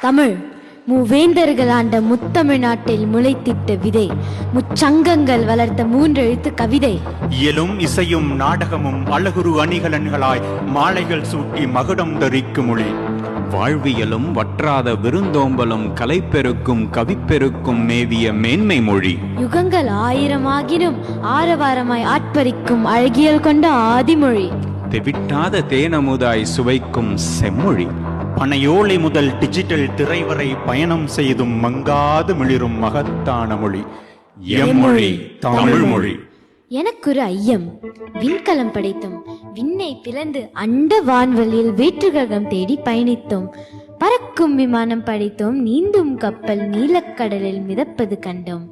தமிழ் மூவேந்தர்கள் ஆண்ட முத்தமிழ்நாட்டில் முளைத்திட்ட விதை, முச்சங்கங்கள் வளர்த்த மூன்றெழுத்து கவிதை. இயலும் இசையும் நாடகமும் அழகுரு அணிகலன்களாய் மாலைகள் சூட்டி மகுடம் தரிக்கும் மொழி. வாழ்வியலும் வற்றாத விருந்தோம்பலும் கலைப்பெருக்கும் கவிப்பெருக்கும் மேவிய மேன்மை மொழி. யுகங்கள் 1000 ஆகினும் ஆரவாரமாய் ஆட்பறிக்கும் அழகியல் கொண்ட ஆதிமொழி. தெவிட்டாத தேனமுதாய் சுவைக்கும் செம்மொழி. பனையோலை முதல் டிஜிட்டல் திரை வரை பயணம் செய்தும் மங்காது மிளிரும் மகத்தான மொழி எம்மொழி தமிழ் மொழி. எனக்கொரு ஐயம். விண்கலம் படைத்தோம், விண்ணை பிளந்து அண்ட வான்வெளியில் வேற்றுகிரகம் தேடி பயணித்தோம். பறக்கும் விமானம் படைத்தோம், நீந்தும் கப்பல் நீலக்கடலில் மிதப்பது கண்டோம்.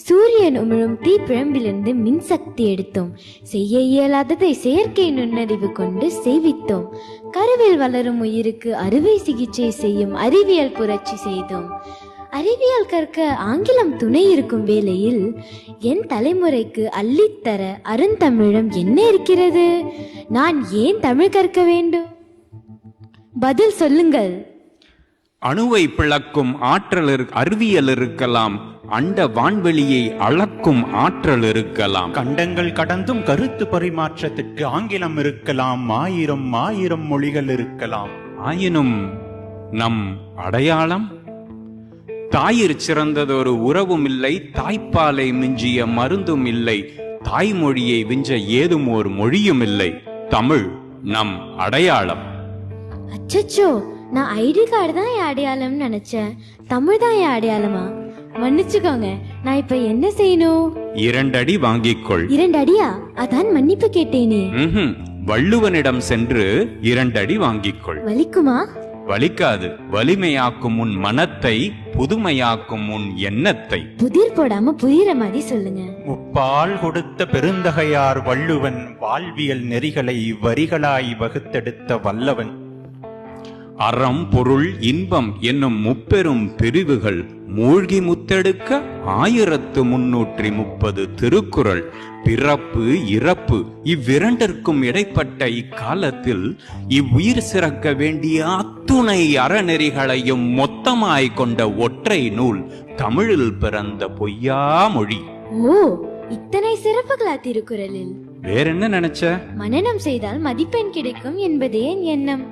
சூரியன் உமிழும் தீப்பிழம்பிலிருந்து மின்சக்தி எடுத்தோம். செய்ய இயலாததை செயற்கை நுண்ணறிவு கொண்டு செய்வித்தோம். கருவில் வளரும் உயிருக்கு அறுவை சிகிச்சை செய்யும் அறிவியல் புரட்சி செய்தோம். அறிவியல் கற்க ஆங்கிலம் துணை இருக்கும் வேளையில் என் தலைமுறைக்கு அள்ளித்தர அருந்தமிழம் என்ன இருக்கிறது? நான் ஏன் தமிழ் கற்க வேண்டும்? பதில் சொல்லுங்கள். அணுவை பிளக்கும் ஆற்றல் அறிவியல் இருக்கலாம், அண்ட வான்வெளியை அளக்கும் ஆற்றல் இருக்கலாம். கண்டங்கள் கடந்தும் கருத்து பரிமாற்றத்திற்கு ஆங்கிலம் இருக்கலாம், ஆயிரம் மொழிகள் இருக்கலாம். ஆயினும் நம் அடையாளம்? தாயிற் சிறந்ததொரு உறவும் இல்லை, தாய்ப்பாலை மிஞ்சிய மருந்தும் இல்லை, தாய்மொழியை விஞ்ச ஏதும் ஒரு மொழியும் இல்லை. தமிழ் நம் அடையாளம். அச்சச்சோ, நான் ஐடி கார்டு தான் என் அடையாளம்னு நினைச்சேன். தமிழ் தான் என் அடையாளமா? மன்னிச்சுக்கோங்க. நான் இப்ப என்ன செய்யணும்? 2 அடி வாங்கிக்கொள். 2 அடியா? அதான் மன்னிப்பு கேட்டேனே. வள்ளுவனிடம் சென்று 2 அடி வாங்கிக்கொள். வலிக்குமா? வலிக்காது. வலிமையாக்கும் உன் மனத்தை, புதுமையாக்கும் உன் எண்ணத்தை. புதிர் போடாம புரியுற மாதிரி சொல்லுங்க. முப்பால் கொடுத்த பெருந்தகையார் வள்ளுவன், வாழ்வியல் நெறிகளை வரிகளாய் வகுத்தெடுத்த வல்லவன். அறம் பொருள் இன்பம் என்னும் முப்பெரும் பிரிவுகள் மூழ்கி முத்தெடுக்க 1330 திருக்குறள். பிறப்பு இறப்பு இவ்விரண்டிற்கும் இடைப்பட்ட இக்காலத்தில் இவ்வுயிர் சிறக்க வேண்டிய அத்துணை அறநெறிகளையும் மொத்தமாய் கொண்ட ஒற்றை நூல் தமிழில் பிறந்த பொய்யா மொழி. ஓ, இத்தனை சிறப்புகளா திருக்குறளில்? வேற என்ன நினைச்ச? மனனம் செய்தால் மதிப்பெண் கிடைக்கும் என்பதே என் எண்ணம்.